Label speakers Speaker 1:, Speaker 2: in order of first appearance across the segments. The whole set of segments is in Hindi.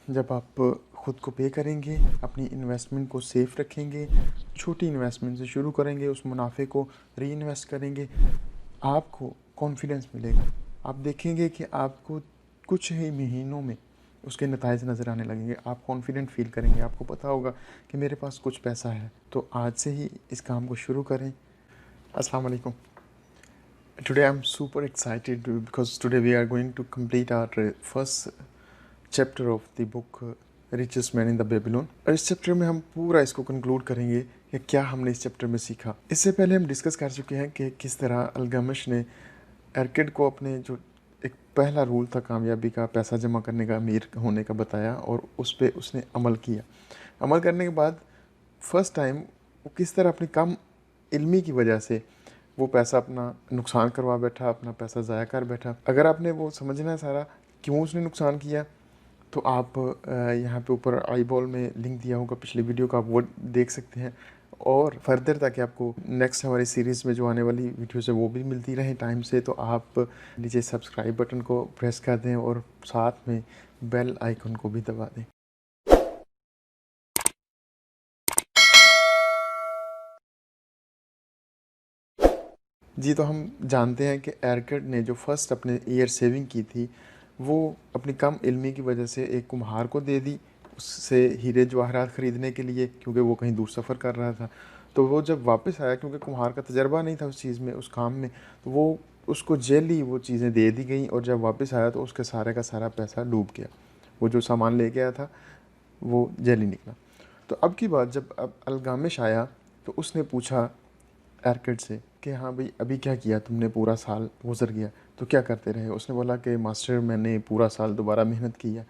Speaker 1: जब आप ख़ुद को पे करेंगे, अपनी इन्वेस्टमेंट को सेफ़ रखेंगे, छोटी इन्वेस्टमेंट से शुरू करेंगे, उस मुनाफे को री इन्वेस्ट करेंगे, आपको कॉन्फिडेंस मिलेगा। आप देखेंगे कि आपको कुछ ही महीनों में उसके नताइज नज़र आने लगेंगे। आप कॉन्फिडेंट फ़ील करेंगे, आपको पता होगा कि मेरे पास कुछ पैसा है। तो आज से ही इस काम को शुरू करें। अस्सलाम वालेकुम। Today I'm super excited because today we are going to complete our first chapter of the book richest man in the Babylon. और इस चैप्टर में हम पूरा इसको कंक्लूड करेंगे कि क्या हमने इस चैप्टर में सीखा। इससे पहले हम डिस्कस कर चुके हैं कि किस तरह अल्गामिश ने एरकिड को अपने जो एक पहला रूल था कामयाबी का, पैसा जमा करने का, अमीर होने का, बताया और उस पर उसने अमल किया। अमल करने के बाद फर्स्ट टाइम वो किस तरह अपनी कम इल्मी की वजह से वो पैसा अपना नुकसान करवा बैठा, अपना पैसा ज़ाया कर बैठा। अगर आपने वो समझना है सारा क्यों उसने नुकसान किया, तो आप यहाँ पे ऊपर आई बॉल में लिंक दिया होगा पिछली वीडियो का, आप वो देख सकते हैं। और फर्दर ताकि आपको नेक्स्ट हमारी सीरीज़ में जो आने वाली वीडियोज़ है वो भी मिलती रहे टाइम से, तो आप नीचे सब्सक्राइब बटन को प्रेस कर दें और साथ में बेल आइकन को भी दबा दें। जी, तो हम जानते हैं कि एरकिड ने जो फर्स्ट अपने ईयर सेविंग की थी वो अपनी कम इल्मी की वजह से एक कुम्हार को दे दी, उससे हीरे जवाहरात ख़रीदने के लिए, क्योंकि वो कहीं दूर सफ़र कर रहा था। तो वो जब वापस आया, क्योंकि कुम्हार का तजर्बा नहीं था उस चीज़ में, उस काम में, तो वो उसको जेली वो चीज़ें दे दी गई। और जब वापस आया तो उसके सारे का सारा पैसा डूब गया। वो जो सामान लेके आया था वो जेली निकला। तो अब की बात, जब अब अल्गामिश आया तो उसने पूछा एरकिड से कि हाँ भाई, अभी क्या किया तुमने, पूरा साल गुजर गया तो क्या करते रहे। उसने बोला कि मास्टर, मैंने पूरा साल दोबारा मेहनत की है,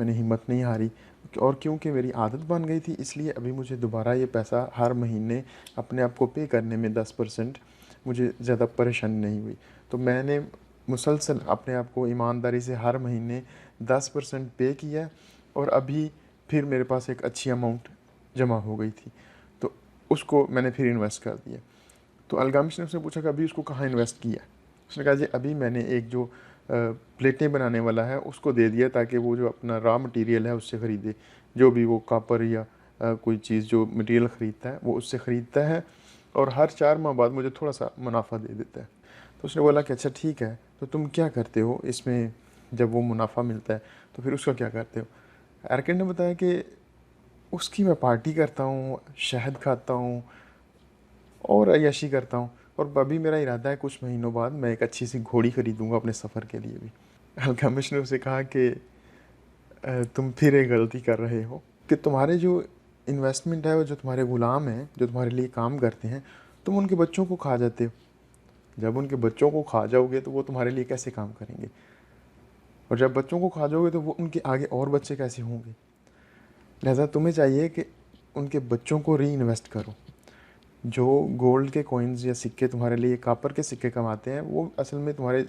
Speaker 1: मैंने हिम्मत नहीं हारी, और क्योंकि मेरी आदत बन गई थी इसलिए अभी मुझे दोबारा ये पैसा हर महीने अपने आप को पे करने में 10% मुझे ज़्यादा परेशानी नहीं हुई। तो मैंने मुसलसल अपने आप को ईमानदारी से हर महीने 10% पे किया और अभी फिर मेरे पास एक अच्छी अमाउंट जमा हो गई थी, तो उसको मैंने फिर इन्वेस्ट कर दिया। तो अल्गामिश ने उससे पूछा कि अभी उसको कहाँ इन्वेस्ट किया। उसने कहा जी, अभी मैंने एक जो प्लेटें बनाने वाला है उसको दे दिया, ताकि वो जो अपना रॉ मटेरियल है उससे ख़रीदे, जो भी वो कॉपर या कोई चीज़ जो मटेरियल ख़रीदता है वो उससे ख़रीदता है, और हर 4 माह बाद मुझे थोड़ा सा मुनाफा दे देता है। तो उसने बोला कि अच्छा ठीक है, तो तुम क्या करते हो इसमें, जब वो मुनाफा मिलता है तो फिर उसका क्या करते हो। एरकिड ने बताया कि उसकी मैं पार्टी करता हूँ, शहद खाता हूँ और अय्याशी करता हूँ, और अभी मेरा इरादा है कुछ महीनों बाद मैं एक अच्छी सी घोड़ी ख़रीदूँगा अपने सफ़र के लिए भी। अल्गामिश ने उसे कहा कि तुम फिर एक गलती कर रहे हो कि तुम्हारे जो इन्वेस्टमेंट है वो जो तुम्हारे ग़ुलाम हैं, जो तुम्हारे लिए काम करते हैं, तुम उनके बच्चों को खा जाते हो। जब उनके बच्चों को खा जाओगे तो वो तुम्हारे लिए कैसे काम करेंगे, और जब बच्चों को खा जाओगे तो वो उनके आगे और बच्चे कैसे होंगे। लिहाजा तुम्हें चाहिए कि उनके बच्चों को री इन्वेस्ट करो। जो गोल्ड के कॉइन्स या सिक्के तुम्हारे लिए कॉपर के सिक्के कमाते हैं वो असल में तुम्हारे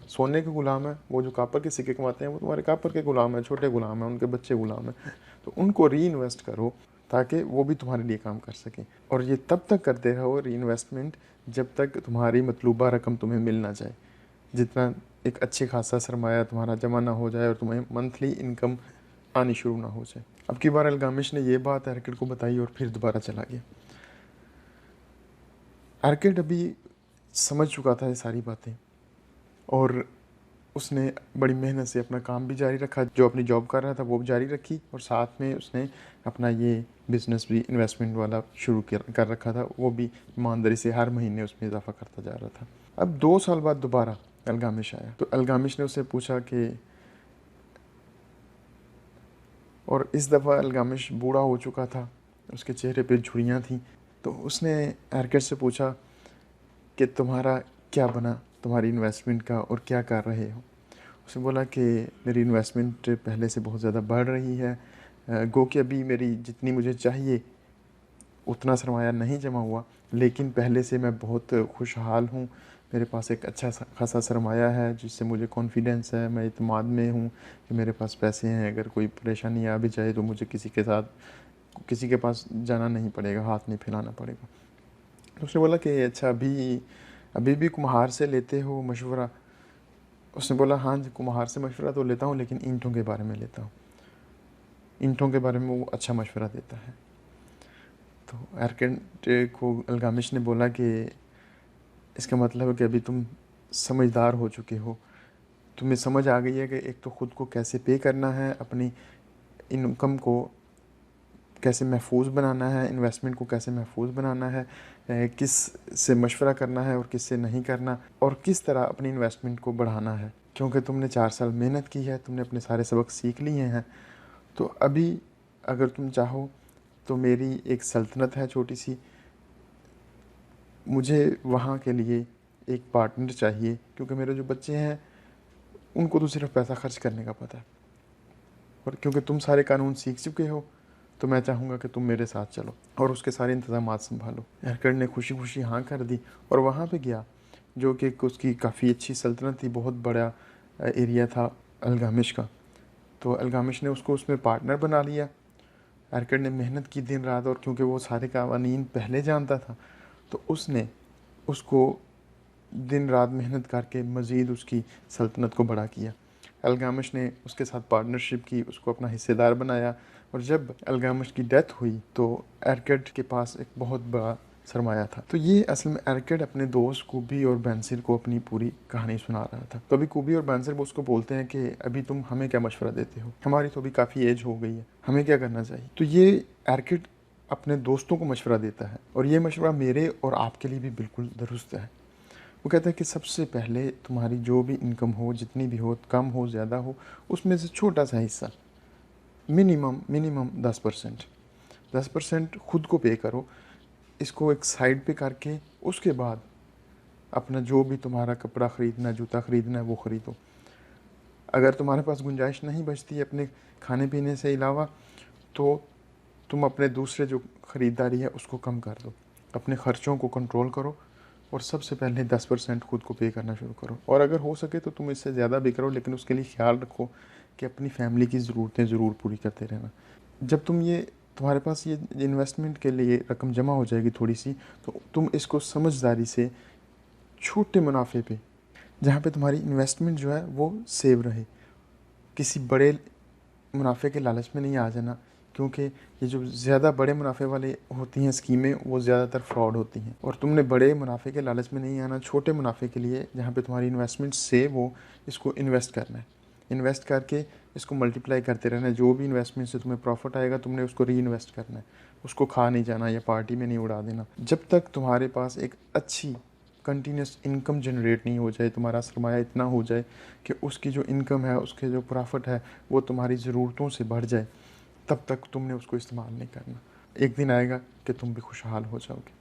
Speaker 1: सोने के ग़ुलाम है। वो जो कॉपर के सिक्के कमाते हैं वो तुम्हारे कॉपर के ग़ुलाम हैं, छोटे ग़ुलाम हैं, उनके बच्चे ग़ुलाम हैं। तो उनको री इन्वेस्ट करो ताकि वो भी तुम्हारे लिए काम कर सकें। और ये तब तक करते रहो री इन्वेस्टमेंट जब तक तुम्हारी मतलूबा रकम तुम्हें मिल ना जाए, जितना एक अच्छे खासा सरमाया तुम्हारा जमा ना हो जाए और तुम्हें मंथली इनकम आनी शुरू ना हो जाए। अब की बार अल्गामिश ने ये बात एरकिड को बताई और फिर दोबारा चला गया। एरकिड अभी समझ चुका था ये सारी बातें, और उसने बड़ी मेहनत से अपना काम भी जारी रखा, जो अपनी जॉब कर रहा था वो भी जारी रखी, और साथ में उसने अपना ये बिज़नेस भी इन्वेस्टमेंट वाला शुरू कर रखा था, वो भी ईमानदारी से हर महीने उसमें इजाफा करता जा रहा था। अब 2 साल बाद दोबारा अल्गामिश आया, तो अल्गामिश ने उससे पूछा कि, और इस दफ़ा अल्गामिश बूढ़ा हो चुका था, उसके चेहरे पे झुर्रियाँ थीं। तो उसने एरकिड से पूछा कि तुम्हारा क्या बना तुम्हारी इन्वेस्टमेंट का और क्या कर रहे हो। उसने बोला कि मेरी इन्वेस्टमेंट पहले से बहुत ज़्यादा बढ़ रही है, गो कि अभी मेरी जितनी मुझे चाहिए उतना सरमाया नहीं जमा हुआ, लेकिन पहले से मैं बहुत खुशहाल हूँ। मेरे पास एक अच्छा खासा सरमाया है जिससे मुझे कॉन्फिडेंस है, मैं इत्मीनान में हूँ कि मेरे पास पैसे हैं, अगर कोई परेशानी आ भी जाए तो मुझे किसी के पास जाना नहीं पड़ेगा, हाथ नहीं फैलाना पड़ेगा। तो उसने बोला कि अच्छा, अभी अभी भी कुम्हार से लेते हो मशवरा। उसने बोला हाँ जी, कुम्हार से मशवरा तो लेता हूँ, लेकिन ईंटों के बारे में लेता हूँ। ईंटों के बारे में वो अच्छा मशवरा देता है। तो एरकेड को अल्गामिश ने बोला कि इसका मतलब है कि अभी तुम समझदार हो चुके हो, तुम्हें समझ आ गई है कि एक तो ख़ुद को कैसे पे करना है, अपनी इनकम को कैसे महफूज बनाना है, इन्वेस्टमेंट को कैसे महफूज बनाना है, किस से मशवरा करना है और किस से नहीं करना, और किस तरह अपनी इन्वेस्टमेंट को बढ़ाना है। क्योंकि तुमने 4 साल मेहनत की है, तुमने अपने सारे सबक सीख लिए हैं। तो अभी अगर तुम चाहो तो मेरी एक सल्तनत है छोटी सी, मुझे वहाँ के लिए एक पार्टनर चाहिए, क्योंकि मेरे जो बच्चे हैं उनको तो सिर्फ पैसा खर्च करने का पता है, और क्योंकि तुम सारे कानून सीख चुके हो तो मैं चाहूँगा कि तुम मेरे साथ चलो और उसके सारे इंतज़ामात संभालो। एरकड ने खुशी खुशी हाँ कर दी और वहाँ पे गया, जो कि उसकी काफ़ी अच्छी सल्तनत थी, बहुत बड़ा एरिया था अल्गामिश का। तो अल्गामिश ने उसको उसमें पार्टनर बना लिया। एरकड ने मेहनत की दिन रात, और क्योंकि वो सारे कवानीन पहले जानता था तो उसने उसको दिन रात मेहनत करके मज़ीद उसकी सल्तनत को बड़ा किया। अल्गामिश ने उसके साथ पार्टनरशिप की, उसको अपना हिस्सेदार बनाया, और जब अल्गामिश की डेथ हुई तो एरकड के पास एक बहुत बड़ा सरमाया था। तो ये असल में एरकड अपने दोस्त कूबी और बेंसिर को अपनी पूरी कहानी सुना रहा था। तो अभी कूबी और बेंसिर वो उसको बोलते हैं कि अभी तुम हमें क्या मशवरा देते हो, हमारी तो अभी काफ़ी एज हो गई है, हमें क्या करना चाहिए। तो ये एरकड अपने दोस्तों को मशवरा देता है, और ये मशवरा मेरे और आपके लिए भी बिल्कुल दुरुस्त है। वो कहता है कि सबसे पहले तुम्हारी जो भी इनकम हो, जितनी भी हो, कम हो ज़्यादा हो, उसमें से छोटा सा हिस्सा, मिनिमम 10% खुद को पे करो। इसको एक साइड पे करके उसके बाद अपना जो भी तुम्हारा कपड़ा ख़रीदना, जूता ख़रीदना है वो ख़रीदो। अगर तुम्हारे पास गुंजाइश नहीं बचती अपने खाने पीने से अलावा, तो तुम अपने दूसरे जो ख़रीदारी है उसको कम कर दो, अपने ख़र्चों को कंट्रोल करो, और सबसे पहले 10% खुद को पे करना शुरू करो। और अगर हो सके तो तुम इससे ज़्यादा भी करो, लेकिन उसके लिए ख्याल रखो कि अपनी फैमिली की ज़रूरतें ज़रूर पूरी करते रहना। जब तुम्हारे पास ये इन्वेस्टमेंट के लिए रकम जमा हो जाएगी थोड़ी सी, तो तुम इसको समझदारी से छोटे मुनाफे पे, जहाँ पे तुम्हारी इन्वेस्टमेंट जो है वो सेव रहे, किसी बड़े मुनाफे के लालच में नहीं आ जाना, क्योंकि ये जो ज़्यादा बड़े मुनाफे वाले होती हैं स्कीमें, वो ज़्यादातर फ्रॉड होती हैं। और तुमने बड़े मुनाफे के लालच में नहीं आना, छोटे मुनाफे के लिए जहाँ पे तुम्हारी इन्वेस्टमेंट सेव हो, इसको इन्वेस्ट करना है। इन्वेस्ट करके इसको मल्टीप्लाई करते रहना है। जो भी इन्वेस्टमेंट से तुम्हें प्रॉफिट आएगा तुमने उसको री इन्वेस्ट करना है, उसको खा नहीं जाना या पार्टी में नहीं उड़ा देना। जब तक तुम्हारे पास एक अच्छी कंटिन्यूस इनकम जनरेट नहीं हो जाए, तुम्हारा सरमाया इतना हो जाए कि उसकी जो इनकम है, उसके जो प्रॉफिट है, वो तुम्हारी ज़रूरतों से बढ़ जाए, तब तक तुमने उसको इस्तेमाल नहीं करना। एक दिन आएगा कि तुम भी खुशहाल हो जाओगे।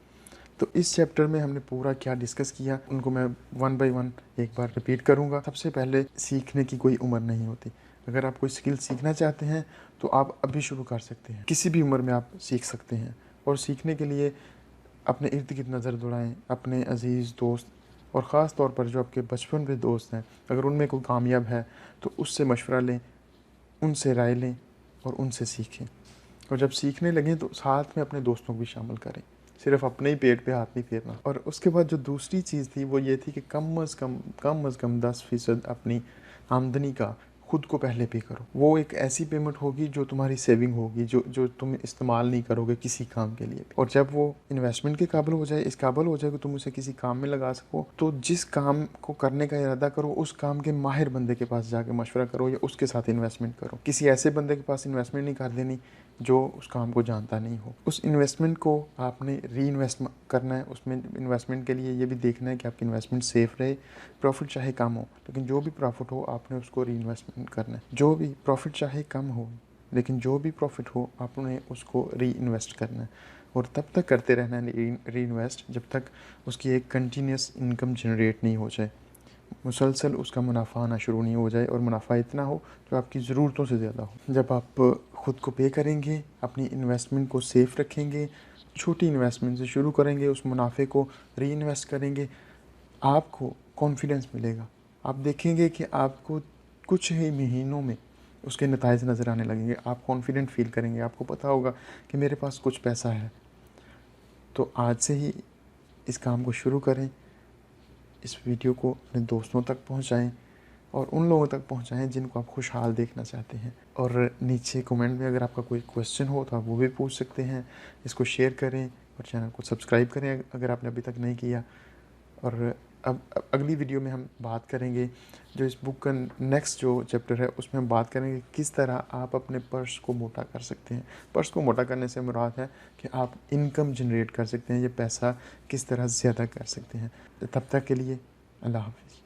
Speaker 1: तो इस चैप्टर में हमने पूरा क्या डिस्कस किया, उनको मैं वन बाय वन एक बार रिपीट करूँगा। सबसे पहले, सीखने की कोई उम्र नहीं होती। अगर आप कोई स्किल सीखना चाहते हैं तो आप अभी शुरू कर सकते हैं, किसी भी उम्र में आप सीख सकते हैं। और सीखने के लिए अपने इर्द गिर्द नज़र दौड़ाएँ, अपने अजीज़ दोस्त और ख़ास तौर पर जो आपके बचपन के दोस्त हैं, अगर उनमें कोई कामयाब है तो उससे मशवरा लें, उनसे राय लें और उनसे सीखें। और जब सीखने लगें तो साथ में अपने दोस्तों को भी शामिल करें, सिर्फ अपने ही पेट पे हाथ नहीं फेरना। और उसके बाद जो दूसरी चीज़ थी वो ये थी कि कम अज़ कम 10% अपनी आमदनी का खुद को पहले पे करो। वो एक ऐसी पेमेंट होगी जो तुम्हारी सेविंग होगी, जो तुम इस्तेमाल नहीं करोगे किसी काम के लिए। और जब वो इन्वेस्टमेंट के काबिल हो जाए, इस काबिल हो जाए कि तुम उसे किसी काम में लगा सको, तो जिस काम को करने का इरादा करो उस काम के माहिर बंदे के पास जाके मशवरा करो या उसके साथ इन्वेस्टमेंट करो। किसी ऐसे बंदे के पास इन्वेस्टमेंट नहीं कर देनी जो उस काम को जानता नहीं हो। उस इन्वेस्टमेंट को आपने री इन्वेस्ट करना है। उसमें इन्वेस्टमेंट के लिए ये भी देखना है कि आपकी इन्वेस्टमेंट सेफ रहे, प्रॉफिट चाहे कम हो, लेकिन जो भी प्रॉफिट हो आपने उसको री इन्वेस्टमेंट करना है। जो भी प्रॉफिट चाहे कम हो, लेकिन जो भी प्रॉफिट हो आपने उसको री इन्वेस्ट करना है। और तब तक करते रहना है री इन्वेस्ट जब तक उसकी एक कंटिन्यूस इनकम जनरेट नहीं हो जाए, मुसलसल उसका मुनाफा आना शुरू नहीं हो जाए, और मुनाफा इतना हो जो आपकी ज़रूरतों से ज़्यादा हो। जब आप ख़ुद को पे करेंगे, अपनी इन्वेस्टमेंट को सेफ़ रखेंगे, छोटी इन्वेस्टमेंट से शुरू करेंगे, उस मुनाफे को री इन्वेस्ट करेंगे, आपको कॉन्फिडेंस मिलेगा। आप देखेंगे कि आपको कुछ ही महीनों में उसके नताइज नज़र आने लगेंगे। आप कॉन्फिडेंट फील करेंगे, आपको पता होगा कि मेरे पास कुछ पैसा है। तो आज से ही इस काम को शुरू करें, इस वीडियो को अपने दोस्तों तक पहुंचाएं, और उन लोगों तक पहुंचाएं जिनको आप खुशहाल देखना चाहते हैं। और नीचे कमेंट में अगर आपका कोई क्वेश्चन हो तो आप वो भी पूछ सकते हैं। इसको शेयर करें और चैनल को सब्सक्राइब करें अगर आपने अभी तक नहीं किया। और अब अगली वीडियो में हम बात करेंगे जो इस बुक का नेक्स्ट जो चैप्टर है उसमें हम बात करेंगे किस तरह आप अपने पर्स को मोटा कर सकते हैं। पर्स को मोटा करने से मुराद है कि आप इनकम जनरेट कर सकते हैं, ये पैसा किस तरह ज़्यादा कर सकते हैं। तब तक के लिए अल्लाह हाफ़िज़।